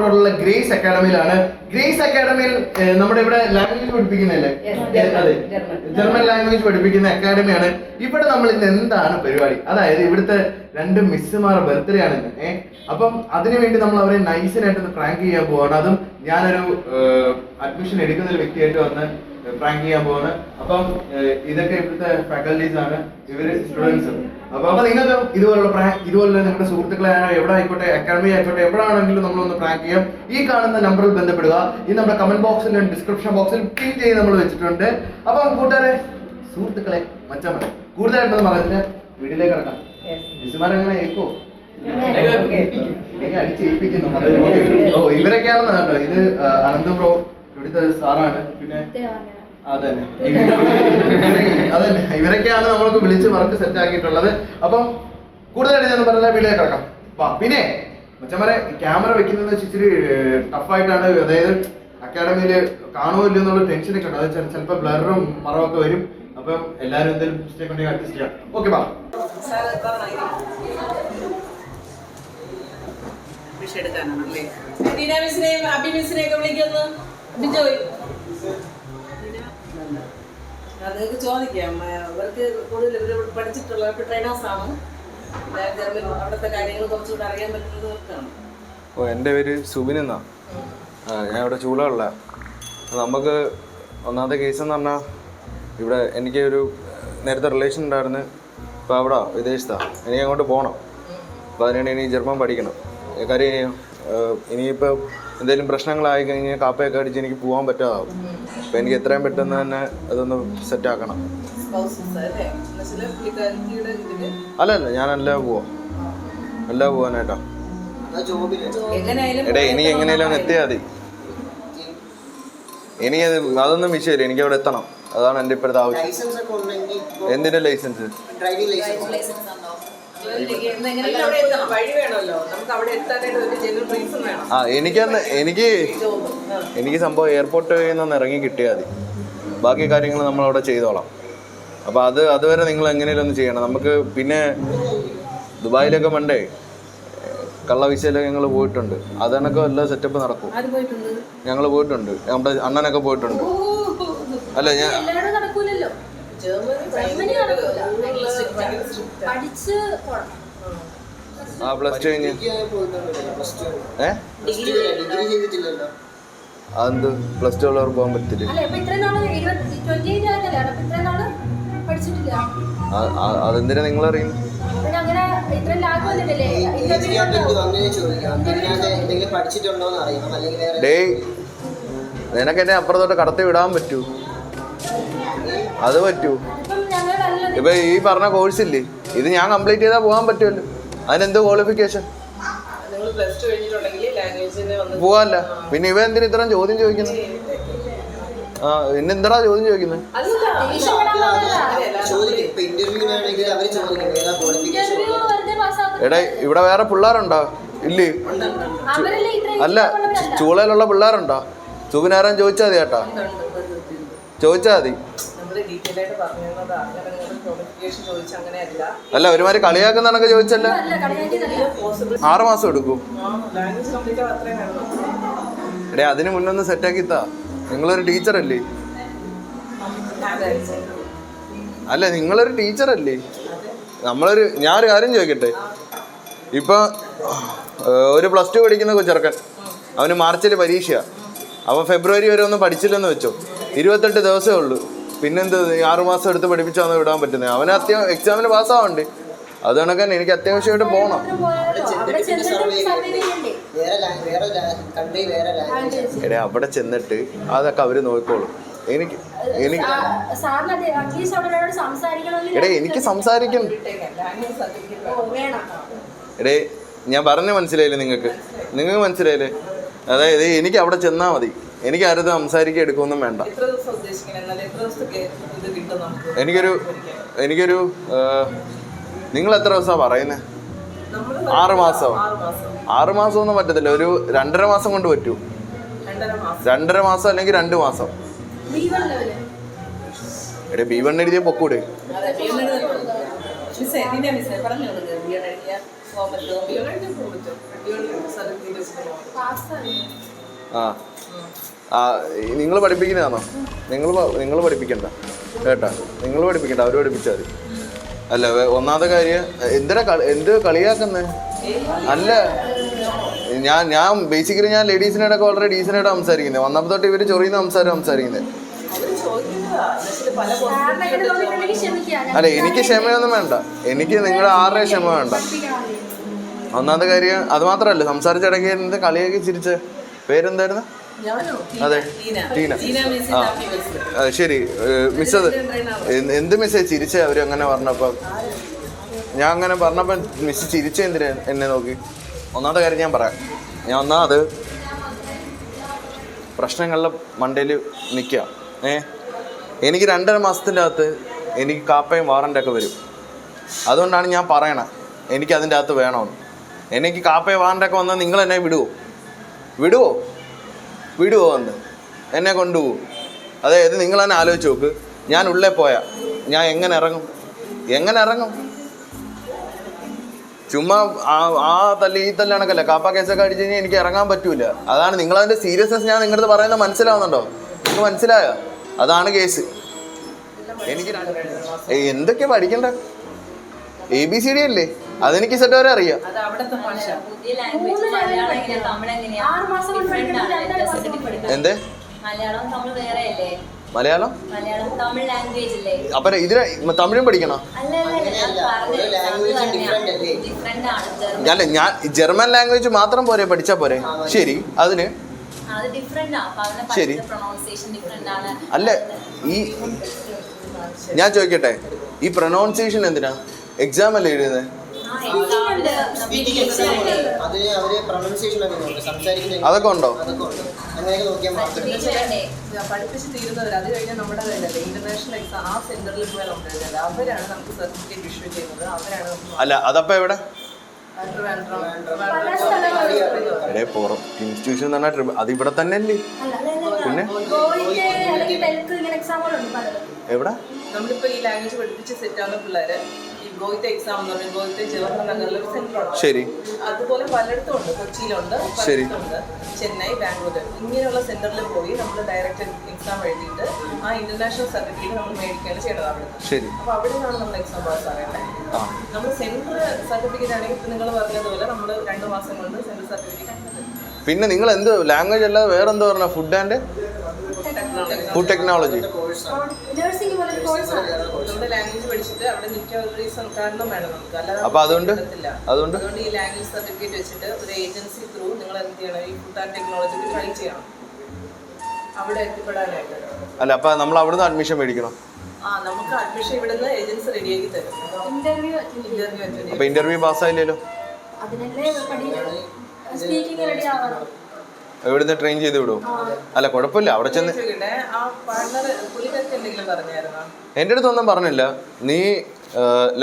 റോഡിലുള്ള grace അക്കാഡമിയിലാണ്. Grace അക്കാഡമിയിൽ നമ്മുടെ ഇവിടെ ലാംഗ്വേജ് പഠിപ്പിക്കുന്നല്ലേ? അതെ, ജർമ്മൻ ലാംഗ്വേജ് പഠിപ്പിക്കുന്ന അക്കാഡമിയാണ്. ഇവിടെ നമ്മൾ ഇന്ന് എന്താണ് പരിപാടി? അതായത് ഇവിടുത്തെ 2 മിസ്സുമാരുടെ ബർത്ത്ഡേ ആണ് ഇന്ന്. അപ്പം അതിനുവേണ്ടി നമ്മൾ അവരെ നൈസിനായിട്ട് പ്രാങ്ക് ചെയ്യാൻ പോവാണ്. അതും ഞാനൊരു അഡ്മിഷൻ എടുക്കുന്ന ഒരു വ്യക്തിയായിട്ട് വന്ന് പ്രാങ്ക് ചെയ്യാൻ പോവാണ്. അപ്പം ഇതൊക്കെ ഇവിടുത്തെ ഫാക്കൽറ്റീസ് ആണ്, ഇവര് സ്റ്റുഡൻസ്. അപ്പൊ നിങ്ങൾക്ക് ഇതുപോലെ നിങ്ങളുടെ സുഹൃത്തുക്കളെ എവിടെ ആയിക്കോട്ടെ, അക്കാഡമി ആയിക്കോട്ടെ, എവിടെയാണെങ്കിലും നമ്മളൊന്ന് പ്രാങ്ക് ചെയ്യാം. ഈ കാണുന്ന നമ്പറിൽ ബന്ധപ്പെടുക. ഈ നമ്മുടെ കമന്റ് ബോക്സിലും ഡിസ്ക്രിപ്ഷൻ ബോക്സിലും പിൻ ചെയ്ത് നമ്മൾ വെച്ചിട്ടുണ്ട്. അപ്പം കൂട്ടുകാരെ, സുഹൃത്തുക്കളെ, മച്ചന്മാരെ, കൂടുതലായിട്ടൊന്നും പറഞ്ഞില്ല, വീട്ടിലേക്ക് കിടക്കാം. മിസ്സുമാരെങ്ങനെ ഏക്കോ അടിച്ചേൽപ്പിക്കുന്നു. ഇവരൊക്കെയാണെന്ന് കേട്ടോ. ഇത് അനന്ത് ബ്രോ ഇവിടുത്തെ സാറാണ്. പിന്നെ അതന്നെ ഇവരൊക്കെയാണ് നമ്മൾക്ക് വിളിച്ച് വർക്ക് സെറ്റ് ആക്കിയിട്ടുള്ളത്. അപ്പം കൂടുതലായിട്ട് ഞാൻ പറഞ്ഞ വീട്ടിലേക്ക് കിടക്കാം. പിന്നെ മച്ചന്മാരെ, ക്യാമറ വെക്കുന്നത് ഇച്ചിരി ടഫായിട്ടാണ്. അതായത് അക്കാഡമിയിൽ കാണുമല്ലോ എന്നുള്ള ടെൻഷനൊക്കെ ഉണ്ട്. അത് ചിലപ്പോൾ ബ്ലറും മറവൊക്കെ വരും. അപ്പം എല്ലാവരും എന്തെങ്കിലും മിസ്റ്റേക്ക് ഉണ്ടെങ്കിൽ അഡ്ജസ്റ്റ് ചെയ്യാം. ഓക്കെ, ബാ. നിങ്ങൾക്ക് ചോദിക്കാം. അവർക്ക് കൂടുതൽ ഇവർ പഠിച്ചിട്ടുള്ള ട്രെയിനേഴ്സാണ്. അവിടുത്തെ കാര്യങ്ങൾ കുറച്ചുകൂടെ അറിയാൻ പറ്റുന്നവർക്കാണ്. എൻ്റെ പേര് സുബിൻ എന്നാ. ഞാൻ ഇവിടെ ചൂടുള്ള. നമുക്ക് ഒന്നാമത്തെ കേസ് എന്ന് പറഞ്ഞാൽ, ഇവിടെ എനിക്ക് ഒരു നേരത്തെ റിലേഷൻ ഉണ്ടായിരുന്നു. ഇപ്പോൾ അവിടെ വിദേശത്താണ്. എനിക്ക് അങ്ങോട്ട് പോകണം. അപ്പോൾ അതിനാണ് ഇനി ജർമ്മൻ പഠിക്കണം. കാര്യം ഇനിയിപ്പോൾ എന്തെങ്കിലും പ്രശ്നങ്ങളായി കഴിഞ്ഞാൽ കാപ്പയൊക്കെ അടിച്ച് എനിക്ക് പോകാൻ പറ്റാതാവും. അപ്പോൾ എനിക്ക് എത്രയും പെട്ടെന്ന് തന്നെ അതൊന്ന് സെറ്റാക്കണം. അല്ല, ഞാനെല്ലാം പോവാനായിട്ടാ. എടേ, ഇനി എങ്ങനെയാലും അങ്ങ് എത്തിയാൽ മതി. എനിക്കത് അതൊന്നും വിഷയമില്ല. എനിക്ക് അവിടെ എത്തണം. അതാണ് എൻ്റെ ഇപ്പോഴത്തെ ആവശ്യം. എന്തിൻ്റെ ലൈസൻസ്? എനിക്ക് സംഭവം എയർപോർട്ട് നിന്ന് ഇറങ്ങി കിട്ടിയാൽ മതി. ബാക്കി കാര്യങ്ങൾ നമ്മളവിടെ ചെയ്തോളാം. അപ്പോൾ അതുവരെ നിങ്ങൾ എങ്ങനെയും ഒന്ന് ചെയ്യണം. നമുക്ക് പിന്നെ ദുബായിലൊക്കെ പണ്ടേ കള്ള വിസയിലൊക്കെ ഞങ്ങൾ പോയിട്ടുണ്ട്. അതിനൊക്കെ എല്ലാ സെറ്റപ്പ് നടക്കും. ഞങ്ങൾ പോയിട്ടുണ്ട്. നമ്മുടെ അണ്ണനൊക്കെ പോയിട്ടുണ്ട്. അല്ല, ഞാൻ പ്ലസ് ടു കഴിഞ്ഞ് അതെന്ത് പ്ലസ് ടു ഉള്ളവർ പോകാൻ പറ്റില്ല? അതെന്തിനാ നിങ്ങളറിയുന്നു? ഡേയ്, നിനക്ക് എന്നെ അപ്പുറത്തോട്ട് കടത്തി വിടാൻ പറ്റൂ? അത് പറ്റൂ. ഇപ്പൊ ഈ പറഞ്ഞ കോഴ്സില്ലേ, ഇത് ഞാൻ കംപ്ലീറ്റ് ചെയ്താൽ പോകാൻ പറ്റുമല്ലോ. അതിനെന്തോ ക്വാളിഫിക്കേഷൻ? പോവാല്ല. പിന്നെ ഇവ എന്തിനാ ഇത്രയും ചോദ്യം ചോദിക്കുന്നത്? പിന്നെന്താ ചോദ്യം ചോദിക്കുന്നത്? എടാ, ഇവിടെ വേറെ പിള്ളേരുണ്ടോ? ഇല്ലേ? അല്ല, ചൂളയിലുള്ള പിള്ളേരുണ്ടോ? സുബിനാരാൻ ചോദിച്ചാൽ മതി കേട്ടാ, ചോദിച്ചാൽ മതി. അല്ല, ഒരുമാതിരി കളിയാക്കുന്നതൊക്കെ ചോദിച്ചല്ലേ. 6 മാസം എടുക്കും. എടേ, അതിന് മുന്നൊന്ന് സെറ്റാക്കിത്താ. നിങ്ങളൊരു ടീച്ചറല്ലേ? അല്ല, നിങ്ങളൊരു ടീച്ചറല്ലേ? ഞാനൊരു കാര്യം ചോദിക്കട്ടെ. ഇപ്പൊ ഒരു പ്ലസ് 2 പഠിക്കുന്ന ചെറുക്കൻ, അവന് മാർച്ചിൽ പരീക്ഷയാണ്. അവൻ ഫെബ്രുവരി വരെ ഒന്നും പഠിച്ചില്ലെന്ന് വെച്ചോ, 28 ദിവസമേ ഉള്ളൂ. പിന്നെന്ത് 6 മാസം എടുത്ത് പഠിപ്പിച്ചാന്ന് വിടാൻ പറ്റുന്നത്? അവന് എക്സാമിന് പാസ്സാവണ്ടേ? അത് കണക്കാൻ എനിക്ക് അത്യാവശ്യമായിട്ട് പോകണം. എടേ, അവിടെ ചെന്നിട്ട് അതൊക്കെ അവര് നോക്കിക്കോളും. എനിക്ക് എടേ, എനിക്ക് സംസാരിക്കണം. എടേ, ഞാൻ പറഞ്ഞ മനസ്സിലായില്ലേ? നിങ്ങൾക്ക് മനസ്സിലായില്ലേ? അതായത് എനിക്ക് അവിടെ ചെന്നാൽ മതി. എനിക്ക് ആരും സംസാരിക്കാൻ എടുക്കൊന്നും വേണ്ട. എനിക്കൊരു നിങ്ങൾ എത്ര ദിവസമാണ് പറയുന്നത്? 6 മാസം. 6 മാസമൊന്നും പറ്റത്തില്ല. ഒരു 2.5 മാസം കൊണ്ട് പറ്റൂ. 2.5 മാസം അല്ലെങ്കിൽ 2 മാസം. എടേ, B1 എഴുതിയ പൊക്കൂടെ? പോകാൻ പറ്റുമോ പോകാൻ പറ്റും സർട്ടിഫിക്കറ്റ് വെച്ചിട്ട് പോകാം. ആ നിങ്ങൾ പഠിപ്പിക്കുന്നതാണോ? നിങ്ങൾ പഠിപ്പിക്കണ്ട കേട്ടാ, നിങ്ങൾ പഠിപ്പിക്കണ്ട, അവർ പഠിപ്പിച്ചാൽ മതി. അല്ല ഒന്നാമത്തെ കാര്യം എന്ത് കളിയാക്കുന്നേ? അല്ല ഞാൻ ബേസിക്കലി ഞാൻ ലേഡീസിനോടൊക്കെ വളരെ ഡീസൻ്റായിട്ട് സംസാരിക്കുന്നത്. വന്നപ്പോൾ തൊട്ട് ഇവർ ചൊറിയുന്ന സംസാരിക്കുന്നത്. അല്ല എനിക്ക് ക്ഷമയൊന്നും വേണ്ട, എനിക്ക് നിങ്ങളുടെ ആരുടെയും ക്ഷമ വേണ്ട. ഒന്നാമത്തെ കാര്യം അത് മാത്രമല്ല, സംസാരിച്ചിടയ്ക്ക് എന്ത് കളിയാക്കി ചിരിച്ച് പേരെന്തായിരുന്നു? അതെ ടീന. ആ അതെ ശരി മിസ്. അത് എന്ത് മിസ്സേ ചിരിച്ചേ അവർ അങ്ങനെ പറഞ്ഞപ്പോൾ? ഞാൻ അങ്ങനെ പറഞ്ഞപ്പോൾ മിസ് ചിരിച്ച എന്തിനാ എന്നെ നോക്കി? ഒന്നാമത്തെ കാര്യം ഞാൻ പറയാം. ഞാൻ ഒന്നാമത് പ്രശ്നങ്ങളുടെ മണ്ടയിൽ നിൽക്കുക. എനിക്ക് 2.5 മാസത്തിൻ്റെ അകത്ത് എനിക്ക് കാപ്പയും വാറൻ്റൊക്കെ വരും. അതുകൊണ്ടാണ് ഞാൻ പറയണത് എനിക്ക് അതിൻ്റെ അകത്ത് വേണമെന്ന്. എനിക്ക് കാപ്പയും വാറൻ്റൊക്കെ വന്നാൽ നിങ്ങൾ എന്നെ വിടുവോ എന്ന് എന്നെ കൊണ്ടുപോകും. അതായത് നിങ്ങൾ തന്നെ ആലോചിച്ച് നോക്ക്, ഞാൻ ഉള്ളിൽ പോയാൽ ഞാൻ എങ്ങനെ ഇറങ്ങും? ചുമ്മാ ആ തല്ല് ഈ തല്ലണക്കല്ലേ കാപ്പ കേസൊക്കെ അടിച്ചു കഴിഞ്ഞാൽ എനിക്ക് ഇറങ്ങാൻ പറ്റൂല. അതാണ് നിങ്ങളതിൻ്റെ സീരിയസ്നെസ് ഞാൻ നിങ്ങളുടെ പറയുന്നത് മനസ്സിലാവുന്നുണ്ടോ? നിങ്ങൾക്ക് മനസ്സിലായോ? അതാണ് കേസ്. എനിക്ക് എന്തൊക്കെ പഠിക്കണ്ട? ABCD അല്ലേ, അതെനിക്ക് സെറ്റ് വരെ അറിയാം. എന്ത് മലയാളം? അപ്പൊ ഇതിന് തമിഴും പഠിക്കണോ? അല്ല ഞാൻ ജർമ്മൻ ലാംഗ്വേജ് മാത്രം പോരെ പഠിച്ചാ പോരെ? ശരി, അതിന് ശരി. അല്ല ഈ ഞാൻ ചോദിക്കട്ടെ, ഈ പ്രൊനൗൺസിയേഷൻ എന്തിനാ? എക്സാം അല്ലേ എഴുതുന്നത്? അതൊക്കെ ഉണ്ടോ? പഠിപ്പിച്ച് തീരുന്നവർ അത് കഴിഞ്ഞാൽ നമ്മുടെ ഇന്റർനാഷണൽ എക്സാം ആ സെന്ററിൽ പോയി നമ്മൾ എഴുതുന്നത്. അവരാണ് നമുക്ക് സർട്ടിഫിക്കറ്റ് ഇഷ്യൂ ചെയ്യുന്നത്. അവരാണ്. അല്ല അതപ്പോ എവിടെ? ഇൻസ്റ്റിറ്റ്യൂഷൻ എന്ന് പറഞ്ഞാൽ അത് ഇവിടെ തന്നെ അല്ലേ? പിന്നെ എവിടെ? നമ്മളിപ്പോ ഈ ലാംഗ്വേജ് പഠിപ്പിച്ച് സെറ്റ് ആവുന്ന പിള്ളേര് ഈ ഗോയിത്തെ എക്സാം എന്ന് പറഞ്ഞാൽ ഗോയിത്തെ ജവഹർ നഗറിൽ ഒരു സെന്റർ ഉണ്ട്. ശരി. അതുപോലെ പലയിടത്തും ഉണ്ട്. കൊച്ചിയിലുണ്ട്, പലയിടത്തുണ്ട്, ചെന്നൈ, ബാംഗ്ലൂർ. ഇങ്ങനെയുള്ള സെന്ററിൽ പോയി നമ്മൾ ഡയറക്റ്റ് എക്സാം എഴുതിയിട്ട് ആ ഇന്റർനാഷണൽ സർട്ടിഫിക്കറ്റ് നമ്മൾ മേടിക്കുകയാണ് ചെയ്യണത് അവിടെ. ശരി. അപ്പൊ അവിടെ നിന്നാണ് നമ്മൾ എക്സാം പാസ് ആവേണ്ടത്. നമ്മൾ സെന്റർ സർട്ടിഫിക്കറ്റ് ആണെങ്കിൽ ഇപ്പൊ നിങ്ങൾ പറഞ്ഞതുപോലെ നമ്മൾ 2 മാസം കൊണ്ട് സെന്റർ സർട്ടിഫിക്കറ്റ്. പിന്നെ നിങ്ങൾ എന്ത് ലാംഗ്വേജ് അല്ലാതെ വേറെ എന്താ പറഞ്ഞ? Food and food technology. അപ്പൊ അതുകൊണ്ട് ഈ ലാംഗ്വേജ് സർട്ടിഫിക്കറ്റ് വെച്ചിട്ട് ഒരു ഏജൻസി ത്രൂ നിങ്ങൾ എന്ത് ചെയ്യണം? ഈ ഫുഡ് ആൻഡ് ടെക്നോളജിക്ക് ട്രൈ ചെയ്യണം അവിടെ എത്തിപ്പെടാനായിട്ട്. അല്ല അപ്പൊ നമ്മൾ അവിടുന്ന് അഡ്മിഷൻ മേടിക്കണം? നമുക്ക് അഡ്മിഷൻ ഇവിടുന്ന് ഏജൻസി റെഡിയാക്കി തരും. അപ്പൊ ഇന്റർവ്യൂ പാസ്സായില്ലല്ലോ? എവിടുന്ന് ട്രെയിൻ ചെയ്ത് വിടും? അല്ല കുഴപ്പമില്ല, അവിടെ ചെന്ന് എൻ്റെ അടുത്ത് ഒന്നും പറഞ്ഞില്ല. നീ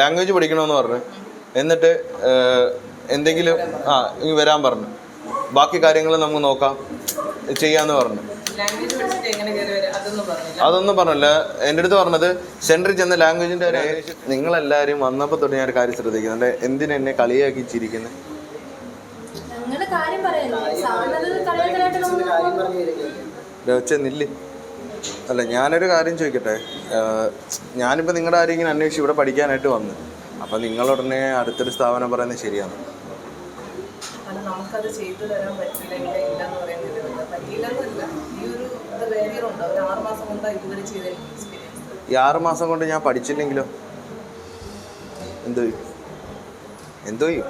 ലാംഗ്വേജ് പഠിക്കണമെന്ന് പറഞ്ഞു, എന്നിട്ട് എന്തെങ്കിലും ഇങ്ങ് വരാൻ പറഞ്ഞു, ബാക്കി കാര്യങ്ങൾ നമുക്ക് നോക്കാം ചെയ്യാന്ന് പറഞ്ഞു. അതൊന്നും പറഞ്ഞില്ല. എൻ്റെ അടുത്ത് പറഞ്ഞത് സെൻറ്ററിൽ ചെന്ന ലാംഗ്വേജിൻ്റെ നിങ്ങളെല്ലാവരും വന്നപ്പോൾ തൊട്ട് ഞാൻ ഒരു കാര്യം ശ്രദ്ധിക്കുന്നുണ്ട്. എന്തിനെന്നെ കളിയാക്കി ചിരിക്കുന്നത്? നില്ല്. അല്ല ഞാനൊരു കാര്യം ചോദിക്കട്ടെ, ഞാനിപ്പോൾ നിങ്ങളുടെ ആരും ഇങ്ങനെ അന്വേഷിച്ച് ഇവിടെ പഠിക്കാനായിട്ട് വന്നു. അപ്പം നിങ്ങളുടനെ അടുത്തൊരു സ്ഥാപനം പറയുന്നത് ശരിയാണ്? നമുക്കത് ചെയ്തു തരാൻ പറ്റില്ല, ഇല്ലെന്ന് പറയുന്നത് പറ്റിയില്ലെന്നല്ല. ഈ ഒരു ബാരിയർ ഉണ്ട്. ഒരു 6 മാസം കൊണ്ടാണ് ഇതുവരെ ചെയ്ത എക്സ്പീരിയൻസ്. ഈ 6 മാസം കൊണ്ട് ഞാൻ പഠിച്ചില്ലെങ്കിലോ എന്തോ ചെയ്യും?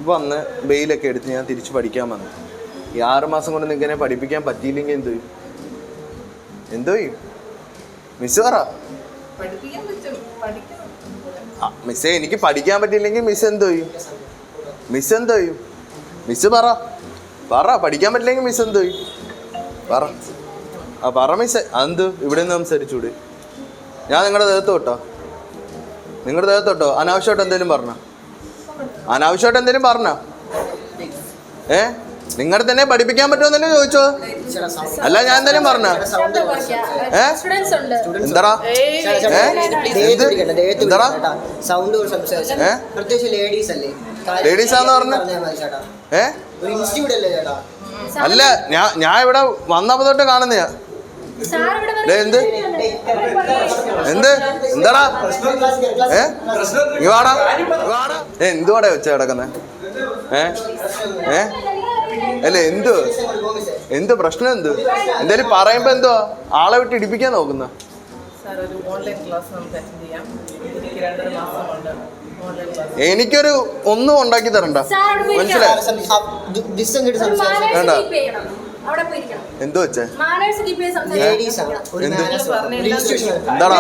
ഇപ്പോൾ വന്ന് ബെയിലൊക്കെ എടുത്ത് ഞാൻ തിരിച്ച് പഠിക്കാൻ വന്നു. ഈ 6 മാസം കൊണ്ട് നിങ്ങൾക്ക് എന്നെ പഠിപ്പിക്കാൻ പറ്റിയില്ലെങ്കിൽ എന്തോ ചെയ്യും? മിസ് പറ. മിസ്സേ എനിക്ക് പഠിക്കാൻ പറ്റിയില്ലെങ്കിൽ മിസ് എന്തോ ചെയ്യും? മിസ് പറ പഠിക്കാൻ പറ്റില്ലെങ്കിൽ മിസ് എന്തോ ചെയ്യും? പറ മിസ്സേ. അതെന്ത് ഇവിടെ നിന്ന് സംസാരിച്ചൂടെ? ഞാൻ നിങ്ങളുടെ ദേഹത്ത് തൊട്ടോ? അനാവശ്യമായിട്ട് എന്തെങ്കിലും പറഞ്ഞോ? നിങ്ങളുടെ തന്നെ പഠിപ്പിക്കാൻ പറ്റുമോ തന്നെ ചോദിച്ചോ? അല്ല ഞാൻ എന്തായാലും പറഞ്ഞ എന്താടാ എന്താടാ ലേഡീസാന്ന് പറഞ്ഞ അല്ല ഞാൻ ഇവിടെ വന്നപ്പോ തൊട്ട് കാണുന്നയാ. എന്ത് എന്ത് എന്താടാ വാടാ എന്തുവാടാ വെച്ച കിടക്കുന്നേ? അല്ലേ എന്ത് പ്രശ്നം? എന്തായാലും പറയുമ്പോ എന്തോ ആളെ വിട്ട് ഇടിപ്പിക്കാൻ നോക്കുന്ന? എനിക്കൊരു ഒന്നും ഉണ്ടാക്കി തരണ്ട, മനസ്സിലായി? വേണ്ട. എന്തോ വെച്ചേ? എന്താടാ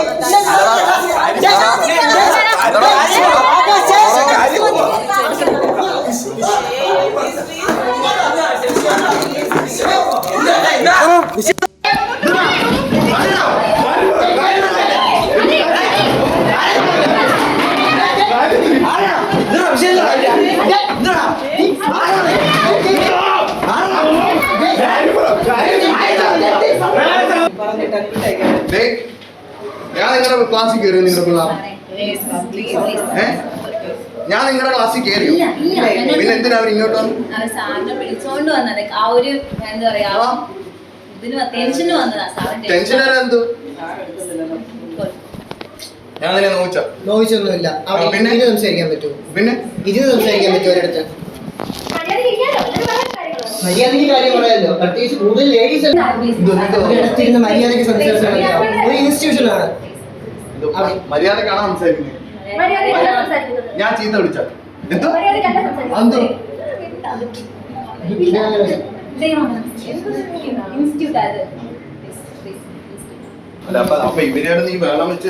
ഞാൻ നിങ്ങളുടെ ക്ലാസ്സിൽ കയറിയോ? നിങ്ങളുടെ പിള്ളേർ ഞാൻ നിങ്ങളുടെ ക്ലാസ്സിൽ കയറിയോ? പിന്നെ എന്തിനാ അവർ ഇങ്ങോട്ട് വന്നു? വിളിച്ചോണ്ട് വന്നത് ആ ഒരു എന്താ പറയാ ടെൻഷന് വന്നതാ. ടെൻഷൻ എന്തു? ഞാൻ നിന്നെ നോവിച്ചൊന്നുമില്ല. പിന്നെ സംസാരിക്കാൻ പറ്റുമോ? പിന്നെ ഇരുന്ന് സംസാരിക്കാൻ പറ്റുമോ ഒരിടത്ത്? മര്യാദയ്ക്ക് കാര്യം പറയാമല്ലോ. പ്രത്യേകിച്ച് കൂടുതൽ ലേഡീസ് ഇടത്തിരുന്ന് മര്യാദയ്ക്ക് സംസാരിച്ചാൽ ഒരു ഇൻസ്റ്റിറ്റ്യൂഷനാണ്. മര്യാദക്കാണോ സംസാരിക്കുന്നത്? ഞാൻ ചീത്ത വിളിച്ച എന്തോ എന്തോ അല്ല അപ്പൊ ഇവരെയാണ് നീ വേളം വെച്ച്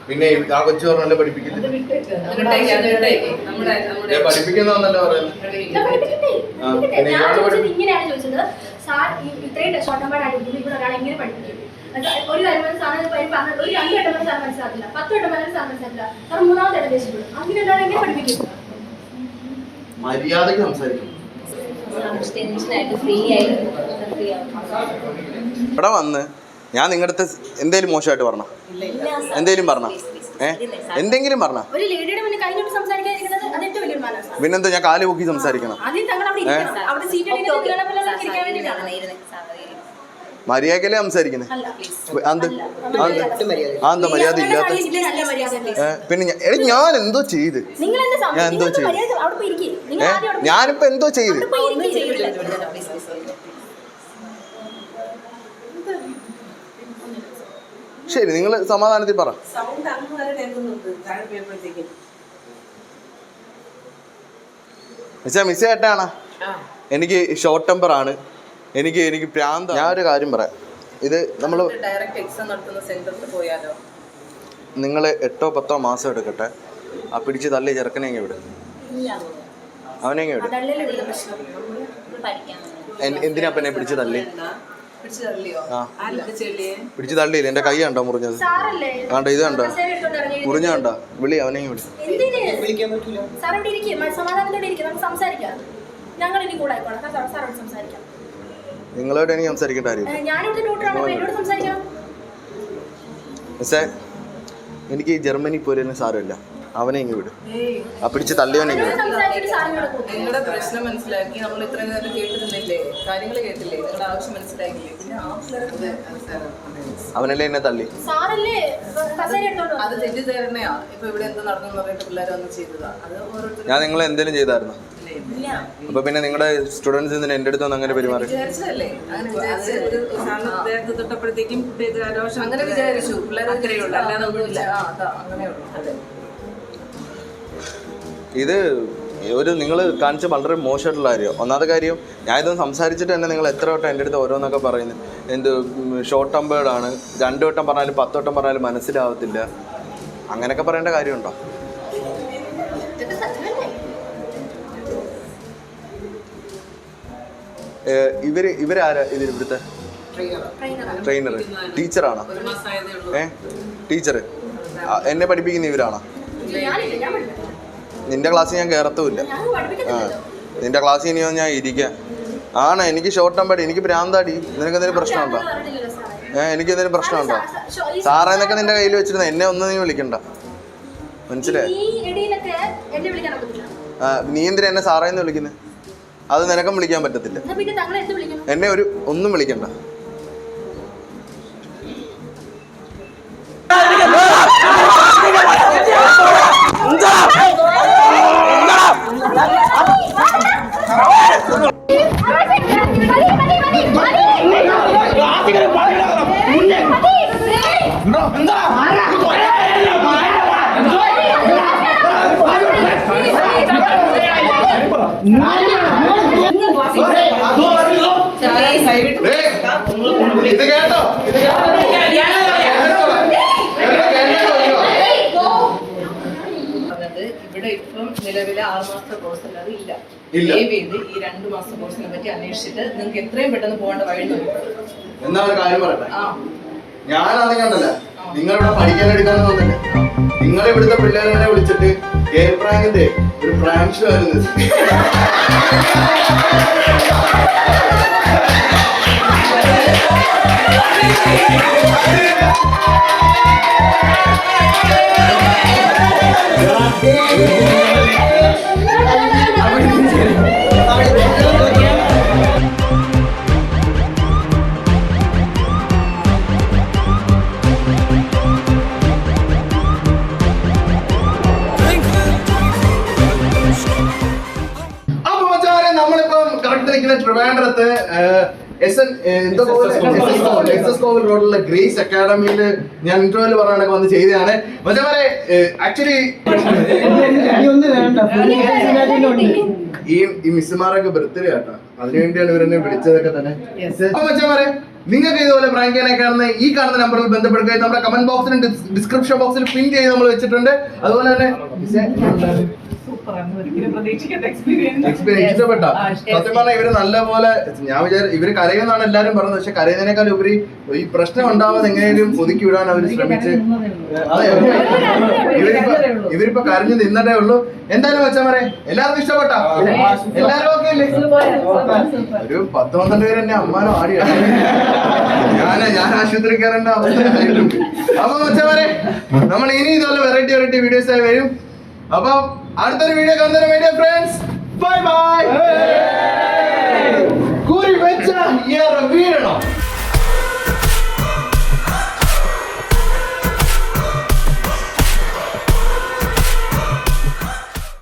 പിന്നെ ആ കൊച്ചു പറഞ്ഞല്ലേ പഠിപ്പിക്കില്ല? പഠിപ്പിക്കുന്നല്ലോ ഇങ്ങനെയാണ് ചോദിച്ചത്. സാർ ഇത്രയും ഷോർട്ടമ്പാടായിട്ട് ഇവിടെ ഒരാളെ എങ്ങനെ പഠിപ്പിക്കും? ഒരു കാര്യം സാറിന് പറഞ്ഞത് ഒരു 2 വട്ടം സാർ മനസ്സിലാക്കില്ല, 10 വട്ടം സാർ മനസ്സിലാക്കില്ല, സാർ 3ാമത്തെ ഇടം ദേശിക്കും. അങ്ങനെ ഒരാളെ എങ്ങനെ പഠിപ്പിക്കും? മര്യാദക്ക് സംസാരിക്കും. ഇവിടെ വന്ന് ഞാൻ നിങ്ങളുടെ അടുത്ത് എന്തേലും മോശമായിട്ട് പറഞ്ഞ? എന്തേലും പറഞ്ഞ? എന്തെങ്കിലും പറഞ്ഞ? പിന്നെന്താ ഞാൻ കാല് പൊക്കി സംസാരിക്കണം? മര്യാദക്കല്ലേ സംസാരിക്കുന്നത്? എന്താ മര്യാദ ഇല്ലാത്ത? പിന്നെ ഞാൻ എന്തോ ചെയ്ത്? ഞാൻ എന്തോ ചെയ്ത്? ഞാനിപ്പോ എന്തോ ചെയ്ത്? ശരി, നിങ്ങൾ സമാധാനത്തിൽ പറ. മിസ് കേട്ടാണ്, എനിക്ക് ഷോർട്ട് ടെമ്പർ ആണ്, എനിക്ക് പ്രാന്ത. ഞാൻ ഒരു കാര്യം പറയാം, ഇത് നമ്മൾ നിങ്ങൾ 8 or 10 മാസം എടുക്കട്ടെ, ആ പിടിച്ച് തള്ളി ചെറുക്കനെ ഇങ്ങനെ വിടും, അവനെ ഇങ്ങനെ വിടും. എന്തിനാ പിന്നെ പിടിച്ച് തള്ളി? പിടിച്ച് തള്ളിയില്ല, എന്റെ കൈ കണ്ടോ മുറിഞ്ഞത്? കണ്ടോ, ഇത് കണ്ടോ മുറിഞ്ഞ കണ്ടോ? വിളി, അവനെ വിളി. നിങ്ങളോട് എനിക്ക് സംസാരിക്കേണ്ട കാര്യം. പക്ഷേ എനിക്ക് ജർമ്മനി പോലെ സാരമില്ല, അവനെ ഇങ്ങ് വിടും, ആ പിടിച്ച് തള്ളിയവനെ ഇങ്ങ് വിടും. നിങ്ങളുടെ പ്രശ്നം മനസ്സിലാക്കി നമ്മൾ ഇത്രയും നേരം കേട്ടിരുന്നില്ലേ, കാര്യങ്ങൾ കേട്ടില്ലേ, നിങ്ങളുടെ ആവശ്യം മനസ്സിലാക്കില്ലേ, പിന്നെ അവനല്ലേ എന്നെ തള്ളി. അത് തെറ്റിദ്ധാരണയാ. ഇപ്പൊ ഇവിടെ എന്ത് നടന്നു പറഞ്ഞിട്ട് പിള്ളേർ വന്ന് ചെയ്തതാ. അത് ഓരോരുത്തർ. ഞാൻ നിങ്ങളെ എന്തെങ്കിലും ചെയ്തായിരുന്നു? അപ്പൊ പിന്നെ നിങ്ങളുടെ സ്റ്റുഡൻസ് എന്റെ അടുത്ത് അങ്ങനെ പെരുമാറി? വിചാരിച്ചതല്ലേ? അങ്ങനെ വിചാരിച്ചു. പിള്ളേർ അങ്ങനെയുള്ളൂ, അല്ലാതെ ഒന്നുമില്ല. അങ്ങനെയുള്ളൂ. ഇത് ഒരു നിങ്ങൾ കാണിച്ച വളരെ മോശമായിട്ടുള്ള കാര്യം. ഒന്നാമത്തെ കാര്യം, ഞാൻ ഇതൊന്നും സംസാരിച്ചിട്ട് തന്നെ നിങ്ങൾ എത്ര വട്ടം എൻ്റെ അടുത്ത് ഓരോന്നൊക്കെ പറയുന്നത്. എന്ത് ഷോർട്ട് ടെമ്പേർഡാണ്, 2 വട്ടം പറഞ്ഞാലും 10 വട്ടം പറഞ്ഞാലും മനസ്സിലാവത്തില്ല, അങ്ങനെയൊക്കെ പറയേണ്ട കാര്യമുണ്ടോ? ഇവരാരാ ഇവിടുത്തെ? ട്രെയിനർ ടീച്ചറാണോ? ഒരു മാസമായതേ ഉള്ളൂ. ടീച്ചർ എന്നെ പഠിപ്പിക്കുന്ന ഇവരാണോ? ഞാനില്ല, ഞാൻ പഠിപ്പിക്കും. നിന്റെ ക്ലാസ്സിൽ ഞാൻ കയറത്തുമില്ല. ഞാൻ പഠിപ്പിക്കത്തില്ലല്ലോ. നിന്റെ ക്ലാസ്സിൽ ഇനിയോ ഞാൻ ഇരിക്കാം. ആണ്, എനിക്ക് ഷോർട്ട് ടേം പടി, എനിക്ക് ഭ്രാന്താടി. നിനക്ക് എന്തെങ്കിലും പ്രശ്നമുണ്ടോ? പറഞ്ഞില്ലല്ലോ സാറേ. എനിക്ക് എന്തെങ്കിലും പ്രശ്നമുണ്ടോ? സാറേന്നൊക്കെ നിന്റെ കയ്യിൽ വെച്ചിരുന്ന എന്നെ ഒന്നും നീ വിളിക്കണ്ട, മനസ്സിലായി? ഈ ഇടയിലൊക്കെ എന്നെ വിളിക്കാൻ പറ്റത്തില്ല. നീ എന്തിനാ എന്നെ സാറേന്ന് വിളിക്കുന്നത്? അത് നിനക്കും വിളിക്കാൻ പറ്റത്തില്ല. എന്നാ പിന്നെ താങ്കൾ എന്ത് വിളിക്കണം? എന്നെ ഒന്നും വിളിക്കണ്ട. ഇത് കേട്ടോ, ഇത് ഇവിടെ ഇപ്പം നിലവിലെ 6 മാസത്തെ കോഴ്സ് അല്ലാതെ ഇല്ല. ഇല്ല. ദയവ് ചെയ്ത് ഈ 2 മാസത്തെ കോഴ്സിനെ പറ്റി അന്വേഷിച്ചിട്ട് നിങ്ങൾക്ക് എത്രയും പെട്ടെന്ന് പോകേണ്ട വഴി നോക്കും. എന്നാ ഒരു കാര്യം പറയട്ടെ, ആ ഞാനത് കണ്ടല്ല, നിങ്ങളിവിടെ പഠിക്കാൻ എടുക്കാൻ തോന്നില്ല. നിങ്ങളെ ഇവിടുത്തെ പിള്ളേരെ വിളിച്ചിട്ട് കെ പ്രാങ്കിന്റെ ഒരു പ്രാങ്ക് ഷോ ആയിരുന്നു. അപ്പൊ മച്ചാരെ, നമ്മളിപ്പം കറക്റ്റ് നിൽക്കുന്ന ട്രിവാൻഡ്രത്ത് എസ് കോവിൽ റോഡിലുള്ള ഗ്രേസ് അക്കാഡമിയിൽ ഞാൻ ഇന്റർവ്യൂല് പറഞ്ഞ വന്ന് ചെയ്തതാണ്. മച്ചാരെ, ആക്ച്വലി ഈ മിസ്സുമാരൊക്കെ ബർത്ത്ഡേ ആട്ടാ, അതിനുവേണ്ടിയാണ് ഇവരെന്നെ വിളിച്ചതൊക്കെ തന്നെ. അപ്പൊ മച്ചാരെ, നിങ്ങൾക്ക് ഇതുപോലെ പ്രാങ്ക് ചെയ്യാനൊക്കെ ഈ കാണുന്ന നമ്പറിൽ ബന്ധപ്പെടുക. നമ്മുടെ കമന്റ് ബോക്സിലും ഡിസ്ക്രിപ്ഷൻ ബോക്സിൽ പിൻ ചെയ്ത് നമ്മൾ വെച്ചിട്ടുണ്ട്. അതുപോലെ തന്നെ എക്സ്പീരിയൻസ് ഇഷ്ടപ്പെട്ടോ? സത്യം പറഞ്ഞാൽ ഇവര് നല്ലപോലെ, ഞാൻ വിചാരിച്ചു ഇവര് കരയുമെന്നാണ് എല്ലാരും പറഞ്ഞത്. പക്ഷെ കരയുന്നതിനേക്കാൾ ഉപരി ഈ പ്രശ്നം ഉണ്ടാവാതെ എങ്ങനെയും ഒതുക്കി വിടാൻ അവർ ശ്രമിച്ച്. അതെ, ഇവരിപ്പോ കരഞ്ഞു നിന്നതേ ഉള്ളൂ. എന്തായാലും വെച്ചാൽ പറയാം, എല്ലാവർക്കും ഇഷ്ടപ്പെട്ടോ? എല്ലാരും ഓക്കെ അല്ലേ? ഒരു 10-12 പേര് എന്നെ അമ്മാനോ ആടിയാണ്. ഞാൻ ആശുപത്രി കയറേണ്ട അവസ്ഥ. അപ്പൊ വെച്ചാൽ പറയാം, നമ്മൾ ഇനി ഇതുപോലെ വെറൈറ്റി വീഡിയോസ് ആയി വരും. അപ്പൊ അടുത്തൊരു വീഡിയോ കാണുന്നതിന് വേണ്ടി ഫ്രണ്ട്സ്, ബൈ ബൈ. കൂരി വെച്ച വീഴണം.